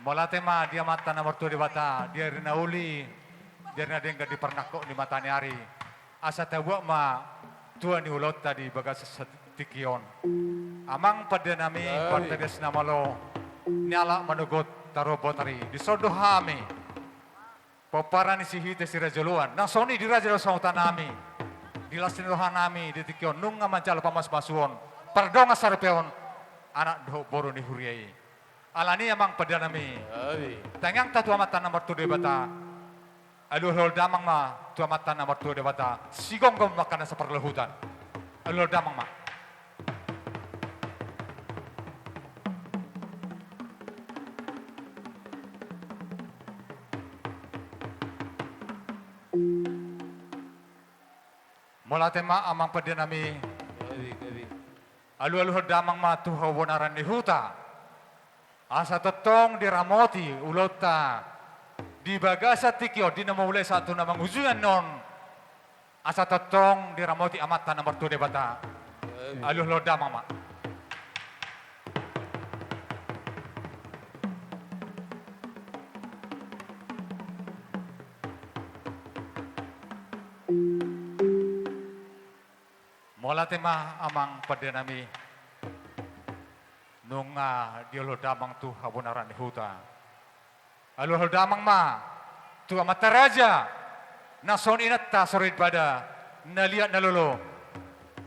Mola tema dia mata nomor 2 di bata, dia rina uli, dia rina dengga di pernako di mata ni hari. Asa tawa ma tua ni ulot tadi bagas tikion. Amang pada nami partedes namalo nyala manugot tarobotari di sodohami. Paparan si hite si rajoluan. Nang soni di rajalo sautan nami. Di lasinohan nami di tikion nung ngamancal pamas masuon. Pardonga sarpeon anak doh boru ni huriai. Alani amang pada nami. Tangang ta tua mata nomor 2 debata. Aluhol damang ma tua mata nomor 2 debata. Sigong gom makan sa perlehutan. Aluhol damang ma. Mula tema amang pada nami. Alu-alu damang ma tuha wonaran ni huta. Asa totong diramoti ulota di bagasa tikio di nama ulai satu nama ujuan non. Asa totong diramoti amata nomor 2 debata. Alu-alu damang ma. Mula tema amang pada nami nunga diolo damang tu habunaran huta. Aluhol damang ma tu amata raja nason inat ta sorid pada naliat nalolo.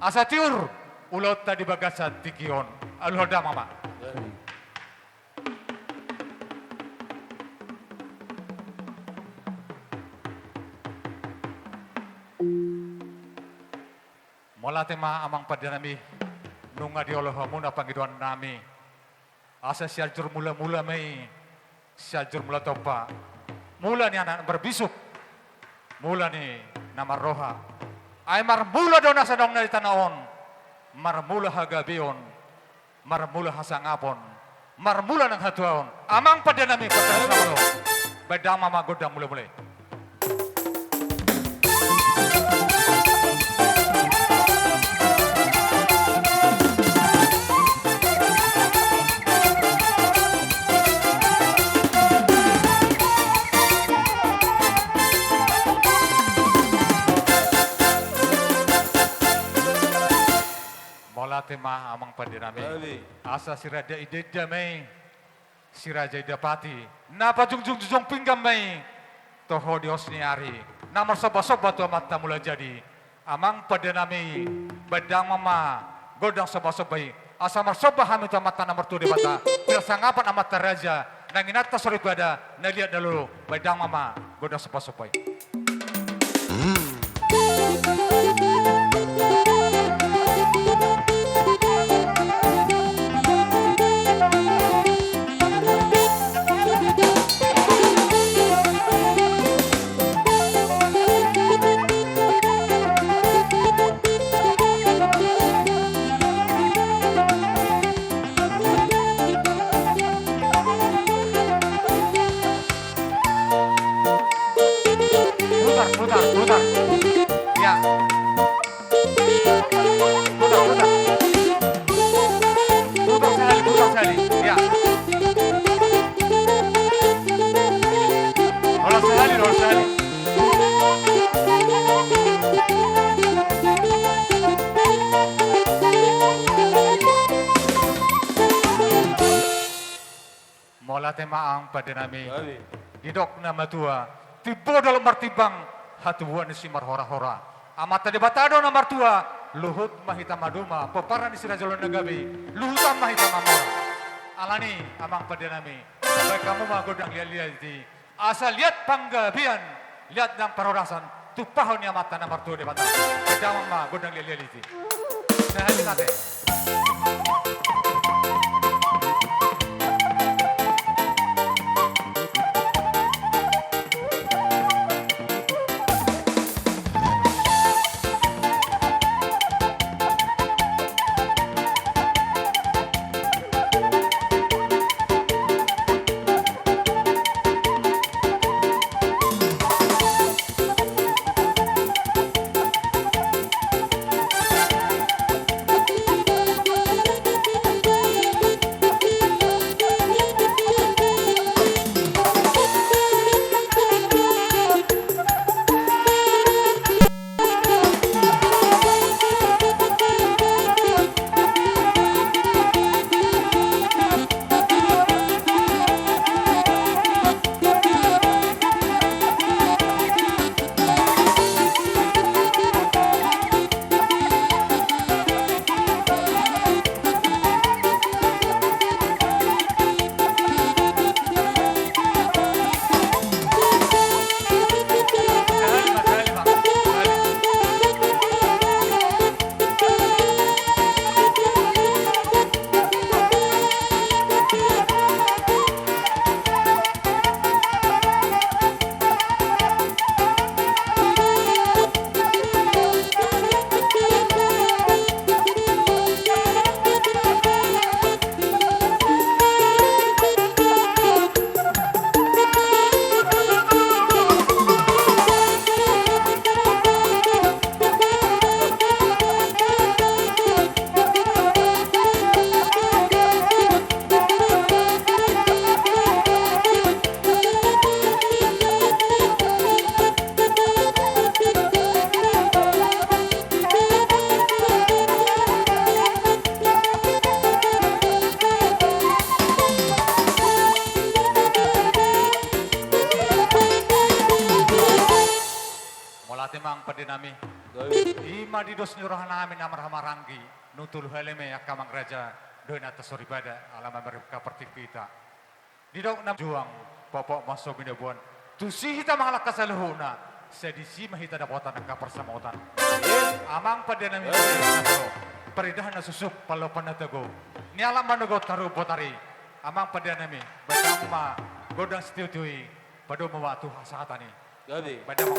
Asa tiur ulot ta di bagasa tikion. Aluhol damang ma. Mula tema amang pada nami nunga diolo hamuna panggiduan nami. Asa siajur mula-mula mai siajur mula topa. Mula ni anak berbisuk. Mula ni nama roha. Ay marmula daw nasa dong na itanaon. Marmula hagabion. Marmula hasangapon. Marmula ng hatuaon. Amang pada nami pagkasa mo. Bedama magodang mula-mula. Tema amang pandirami asa si Raja Ideda may si Raja Idapati napa jungjung pinggam may toho dios ni ari namor soba-soba tu mata mula jadi amang pandirami badang mama godang soba-sobai asa marsoba hami tu mata nomor 2 debata bila sangapan amata raja nanginata sore pada naliat dulu badang mama godang soba-sobai. Putar. Ya. Putar sekali. Ya. Rolas sekali. Mola tema ang pada nami. Didok nama tua. Tibo dalam martibang hatuan si marhora-hora. Amata debatado nomor 2 Luhut mahita maduma peparan si Rajalo Nagabi Luhutan mahita mamora. Alani amang pada nami. Baik kamu mah godang lihat di asal lihat panggabian lihat nang parorasan tupahon ya mata nomor 2 debatado. Kadang mah godang lihat di. Nah hati nate. dinami. Gawi. Ima di dos nyuruhan amin amar hamarangi. Nutul heleme akamang raja. Doin atas soribada alam mereka pertikita. Di dok nam juang popok masuk binabuan. Tusi hita mangalak kasaluhuna. Sedisi mahita dapatan angka persamotan. Amang pada nami peridahan na susuk palo panatago. Ni alam manago taru potari. Amang pada nami badama godang setiutui. Pado mawatu hasatani. Gawi. Badama.